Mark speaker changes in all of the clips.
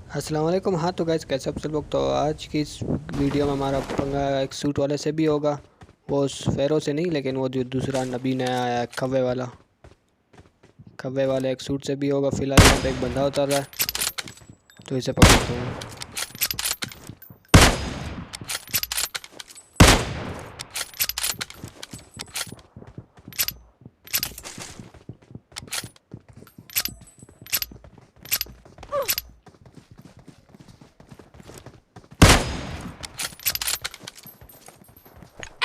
Speaker 1: अस्सलाम वालेकुम। हाँ तो गैस कैसे आप सब लोग। तो आज की इस वीडियो में हमारा पंगा एक सूट वाले से भी होगा। वो उस फेरो से नहीं, लेकिन वो जो दूसरा नबी नया आया है खव्वे वाले एक सूट से भी होगा। फिलहाल यहाँ पे एक बंदा उतर रहा है तो इसे पकड़ता हूँ।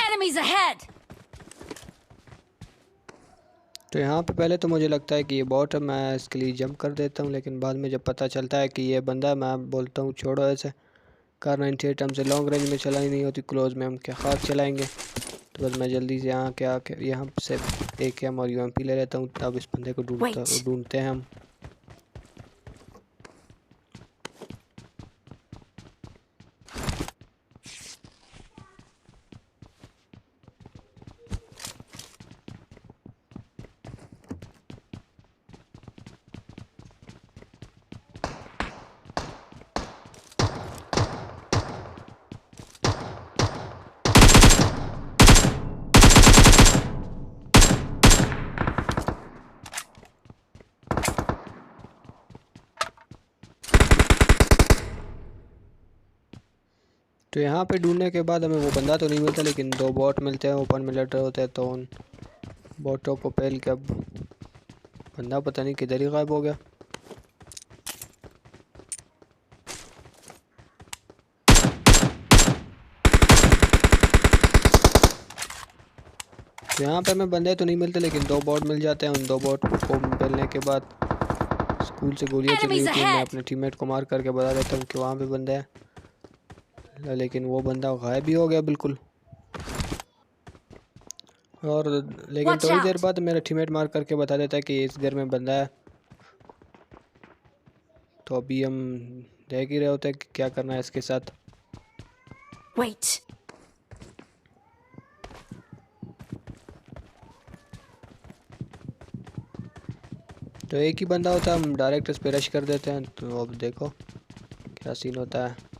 Speaker 2: Enemies ahead!
Speaker 1: तो यहाँ पे पहले तो मुझे लगता है कि ये बॉट है, मैं इसके लिए जंप कर देता हूँ। लेकिन बाद में जब पता चलता है कि ये बंदा है, मैं बोलता हूँ छोड़ो ऐसे। कार 98 हमसे लॉन्ग रेंज में चलाई नहीं होती, क्लोज में हम क्या खास चलाएँगे। तो बस मैं जल्दी से यहाँ के आके यहाँ से AKM और UMP ले लेता हूँ। तब इस बंदे को
Speaker 2: Wait.
Speaker 1: ढूंढते हैं हम। तो यहाँ पे ढूंढने के बाद हमें वो बंदा तो नहीं मिलता, लेकिन दो बॉट मिलते हैं, ओपन में लेटर होते हैं। तो उन बॉटों को पहल के अब बंदा पता नहीं किधर ही गायब हो गया। तो यहाँ पे हमें बंदे तो नहीं मिलते, लेकिन दो बॉट मिल जाते हैं। उन दो बॉट को मिलने के बाद स्कूल से गोलियाँ चली
Speaker 2: Enemies
Speaker 1: हुई थी, मैं
Speaker 2: ahead!
Speaker 1: अपने टीममेट को मार करके बता देता हूँ कि वहाँ पे बंदा है, लेकिन वो बंदा गायब ही हो गया बिल्कुल। और लेकिन
Speaker 2: Watch
Speaker 1: थोड़ी देर
Speaker 2: out!
Speaker 1: बाद मेरा टीममेट मार करके बता देता है कि इस घर में बंदा है। तो अभी हम देख ही रहे होते हैं कि क्या करना है इसके साथ।
Speaker 2: Wait.
Speaker 1: तो एक ही बंदा होता है, हम डायरेक्ट इस पे रश कर देते हैं। तो अब देखो क्या सीन होता है।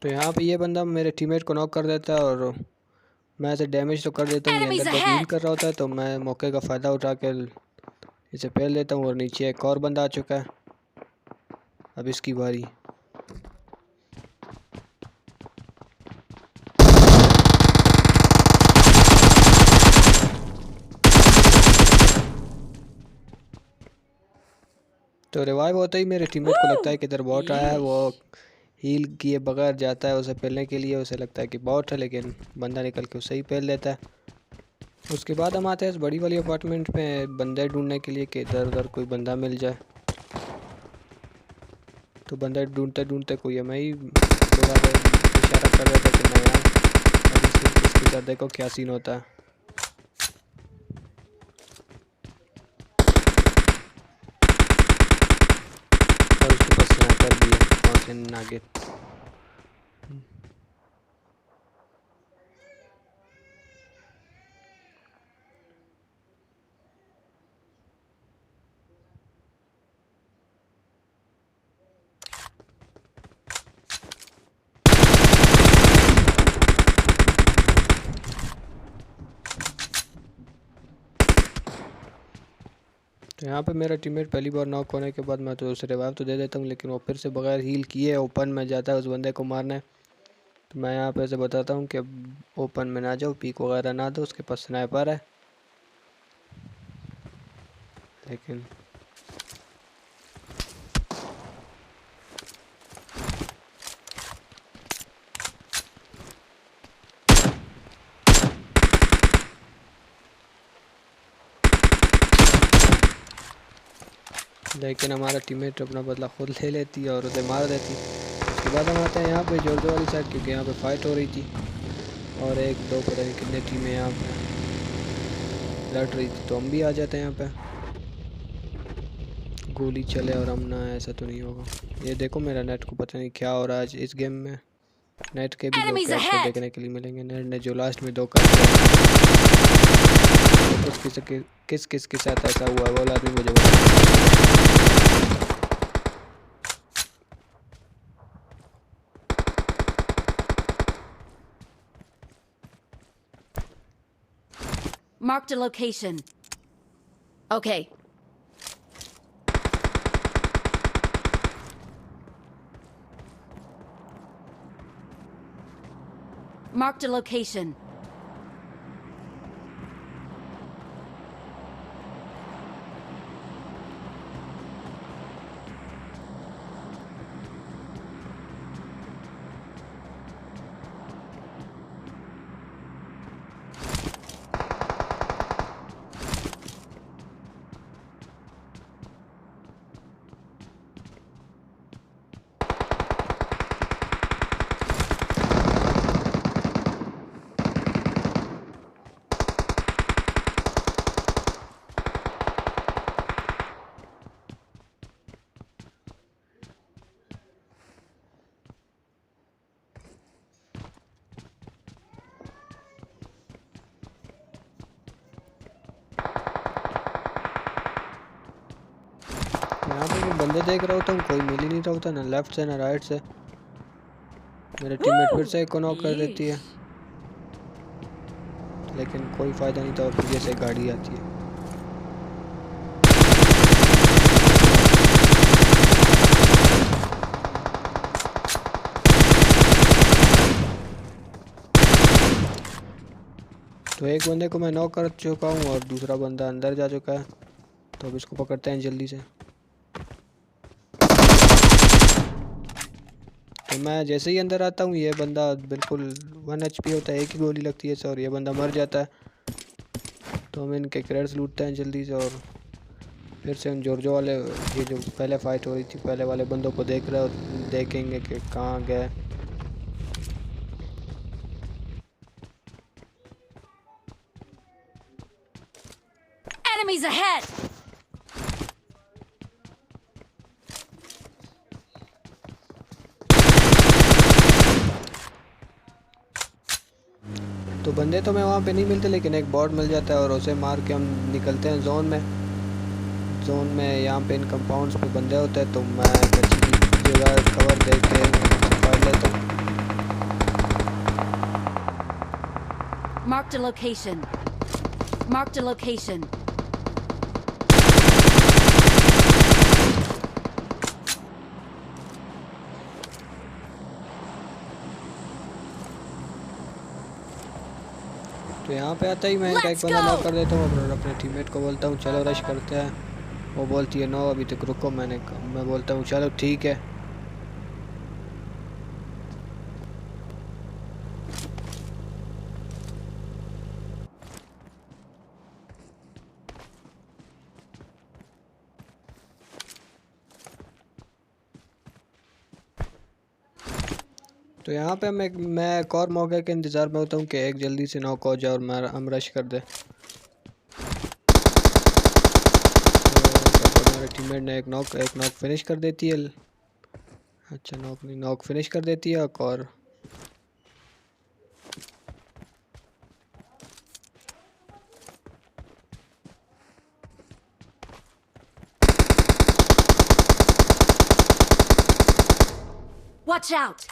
Speaker 1: तो यहाँ पे ये बंदा मेरे टीममेट को नॉक कर देता है और मैं ऐसे डैमेज तो कर देता हूँ। ये
Speaker 2: Enemies
Speaker 1: अंदर जब हील
Speaker 2: ahead!
Speaker 1: कर रहा होता है तो मैं मौके का फ़ायदा उठा के इसे फेल देता हूँ। और नीचे एक और बंदा आ चुका है, अब इसकी बारी। तो रिवाइव होते ही मेरे टीममेट को लगता है
Speaker 2: Woo!
Speaker 1: कि इधर बॉट आया है। वो हील किए बगैर जाता है उसे पेलने के लिए। उसे लगता है कि बॉट है, लेकिन बंदा निकल के उसे ही पेल देता है। उसके बाद हम आते हैं इस बड़ी वाली अपार्टमेंट में बंदे ढूंढने के लिए कि इधर उधर कोई बंदा मिल जाए। तो बंदे ढूंढते ढूंढते कोई हमें ही बुला रहे, इशारा कर रहा था कि मैं यहाँ। अब इसके साथ देखो क्या सीन होता है। और उसके पास स्नाइपर भी है और से नागे। तो यहाँ पे मेरा टीममेट पहली बार नॉक होने के बाद मैं तो उसे रिवाइव तो दे देता हूँ, लेकिन वो फिर से बगैर हील किए ओपन में जाता है उस बंदे को मारने। तो मैं यहाँ पे ऐसे बताता हूँ कि ओपन में ना जाओ, पीक वगैरह ना दो, उसके पास स्नाइपर है। लेकिन लेकिन हमारा टीममेट अपना बदला खुद ले लेती है और उसे मार देती। उसके बाद हम आते हैं यहाँ पे जॉर्जो वाली साइड, क्योंकि यहाँ पे फाइट हो रही थी और एक दो पता नहीं कितने टीमें यहाँ पे लड़ रही थी, तो हम भी आ जाते हैं यहाँ पे। गोली चले और हम ना, ऐसा तो नहीं होगा। ये देखो मेरा नेट को पता नहीं क्या हो रहा है आज इस गेम में। नेट के भी दो
Speaker 2: Enemies
Speaker 1: कैप्चर
Speaker 2: ahead!
Speaker 1: देखने के लिए मिलेंगे। नेट ने जो लास्ट में दो कैप्चर, किस किस के साथ ऐसा हुआ है वो आदमी मुझे बता।
Speaker 2: Marked a location. Okay. Marked a location.
Speaker 1: यहाँ पे मैं बंदे देख रहा होता हूँ, कोई मिल ही नहीं रहा होता, ना लेफ्ट से ना राइट से। मेरे टीममेट फिर से एक को नॉक कर देती है, लेकिन कोई फ़ायदा नहीं था और पीछे से गाड़ी आती है। तो एक बंदे को मैं नॉक कर चुका हूँ और दूसरा बंदा अंदर जा चुका है, तो अब इसको पकड़ते हैं जल्दी से। तो मैं जैसे ही अंदर आता हूँ, ये बंदा बिल्कुल 1 HP होता है, एक ही गोली लगती है और ये बंदा मर जाता है। तो हम इनके क्रेड्स लूटते हैं जल्दी से और फिर से उन जॉर्जो वाले, ये जो पहले फाइट हो रही थी, पहले वाले बंदों को देख रहे और देखेंगे कि कहाँ गए।
Speaker 2: Enemies ahead!
Speaker 1: तो बंदे तो मैं वहाँ पे नहीं मिलते, लेकिन एक बॉट मिल जाता है और उसे मार के हम निकलते हैं जोन में। जोन में यहाँ पे इन कंपाउंड्स पे बंदे होते हैं, तो मैं एक अच्छी जगह कवर दे के फाइट लेता हूँ।
Speaker 2: Marked a location. Marked a location.
Speaker 1: तो यहाँ पे आता ही मैं इनका एक
Speaker 2: Let's
Speaker 1: बंदा
Speaker 2: go!
Speaker 1: नॉक कर देता हूँ और अपने टीममेट को बोलता हूँ चलो रश करते हैं। वो बोलती है नो अभी तक रुको, मैं बोलता हूँ चलो ठीक है। तो यहाँ पे मैं एक और मौके के इंतज़ार में होता हूँ कि एक जल्दी से नॉक हो जाए और हम रश कर दे। तो मेरे टीममेट ने एक नॉक फिनिश कर देती है। अच्छा नॉक नहीं, नॉक फिनिश कर देती है एक और।
Speaker 2: Watch out!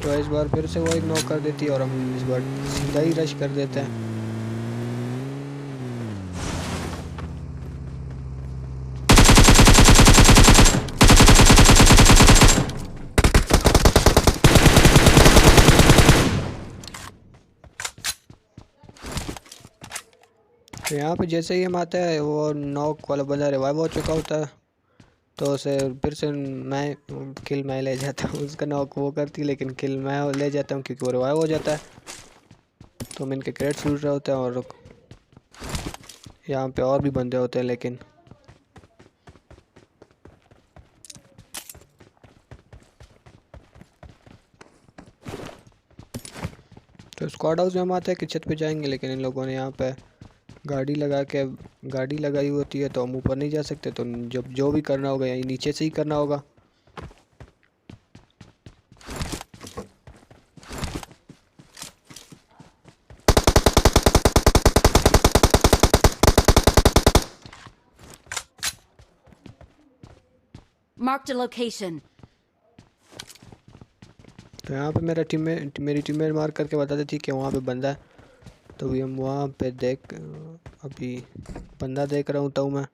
Speaker 1: तो इस बार फिर से वो एक नॉक कर देती है और हम इस बार सीधा ही रश कर देते हैं। तो यहाँ पे जैसे ही हम आते हैं, वो नॉक वाला बंदा रिवाइव हो चुका होता है तो उसे फिर से मैं ले जाता हूँ। उसका नॉक वो करती है लेकिन किल मैं ले जाता हूँ क्योंकि वो रिवाइव हो जाता है। तो हम इनके क्रेड्स लूट रहे होते हैं और यहाँ पे और भी बंदे होते हैं लेकिन तो स्क्वाड हाउस में हम आते हैं कि छत पे जाएंगे, लेकिन इन लोगों ने यहाँ पे गाड़ी लगाई होती है तो हम ऊपर नहीं जा सकते। तो जब जो भी करना होगा यहीं नीचे से ही करना होगा।
Speaker 2: Marked a location.
Speaker 1: तो यहाँ पे मेरी टीममेट मार करके बता देती कि वहाँ पे बंदा है। तो भी हम वहाँ पे अभी बंदा देख रहा हूँ तो मैं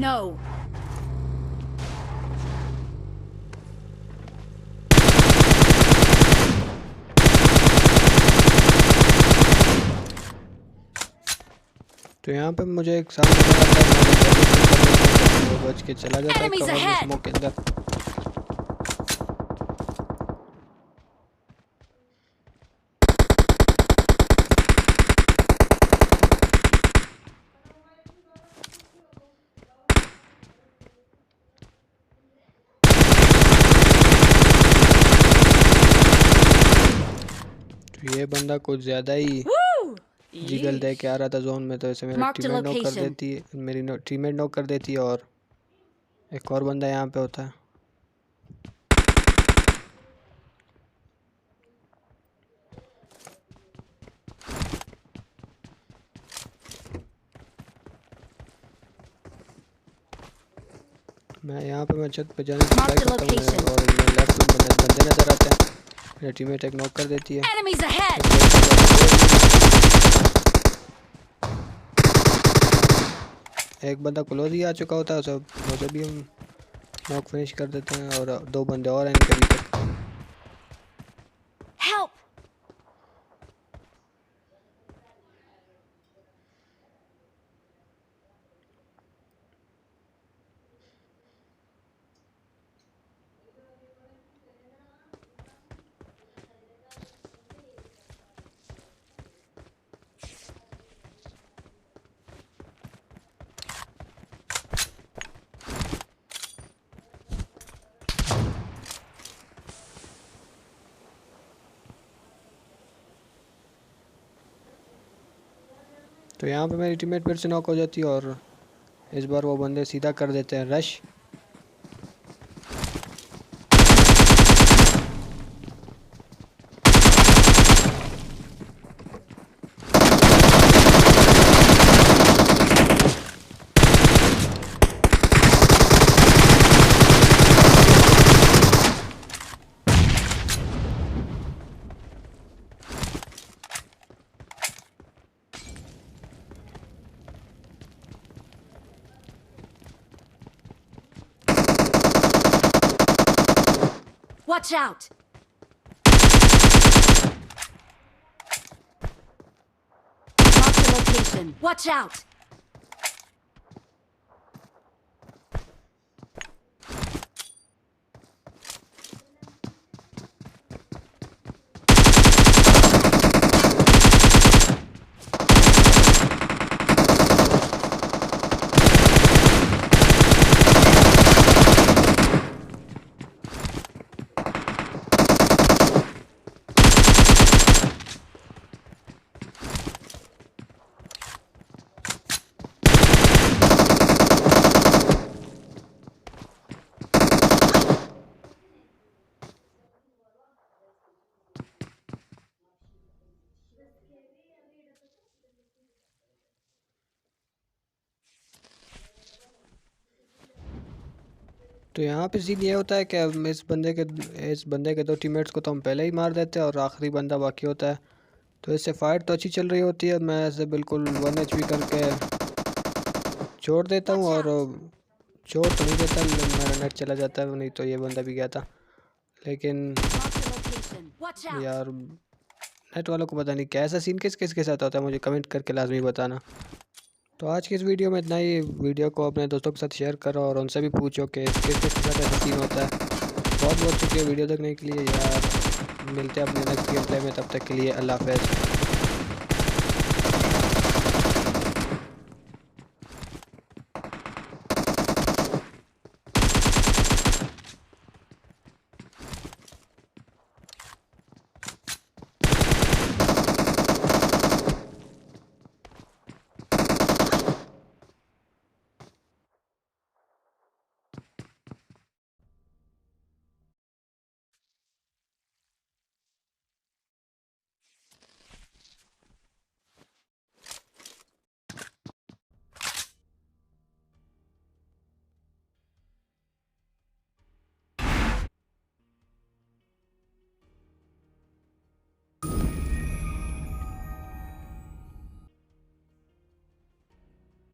Speaker 2: No.
Speaker 1: तो यहाँ पे मुझे एक सामने वाला था, वो बच के चला जाता है
Speaker 2: Enemies
Speaker 1: कवर में
Speaker 2: ahead.
Speaker 1: स्मोक के अंदर। तो ये बंदा कुछ ज़्यादा ही
Speaker 2: Woo!
Speaker 1: जिगल दे के आ रहा था जोन में, तो इसे
Speaker 2: Marked a location.
Speaker 1: मेरी टीममेट नॉक कर देती है और एक और बंदा यहाँ पे होता है। मैं छत पे जाने की ट्राई
Speaker 2: Marked a
Speaker 1: करता हूँ
Speaker 2: location.
Speaker 1: और मेरे लेफ्ट में बंदे नज़र आते हैं। मेरी टीममेट एक नॉक कर देती है।
Speaker 2: Enemies ahead.
Speaker 1: एक बंदा क्लोज ही आ चुका होता है, उसे भी हम नॉक फिनिश कर देते हैं और दो बंदे और हैं इनके पीछे।
Speaker 2: Help.
Speaker 1: तो यहाँ पे मेरी टीममेट फिर से नॉक हो जाती है और इस बार वो बंदे सीधा कर देते हैं rush.
Speaker 2: Watch out. Marked a location. Watch out.
Speaker 1: तो यहाँ पे सीन ये होता है कि अब इस बंदे के दो टीममेट्स को तो हम पहले ही मार देते हैं और आखिरी बंदा बाकी होता है। तो इससे फाइट तो अच्छी चल रही होती है। मैं ऐसे बिल्कुल 1 HP करके छोड़ देता हूँ और चोट तो नहीं देता, मेरा नेट चला जाता है, नहीं तो ये बंदा भी गया था। लेकिन
Speaker 2: Marked a location. Watch out!
Speaker 1: यार नेट वालों को पता नहीं कैसा सीन किस किस के साथ होता है, मुझे कमेंट करके लाजमी बताना। तो आज की इस वीडियो में इतना ही। वीडियो को अपने दोस्तों के साथ शेयर करो और उनसे भी पूछो कि किस किस के साथ ऐसा सीन होता है। बहुत बहुत शुक्रिया वीडियो देखने के लिए यार। मिलते हैं अपने नेक्स्ट गेम प्ले में, तब तक के लिए अल्लाह हाफ़िज़।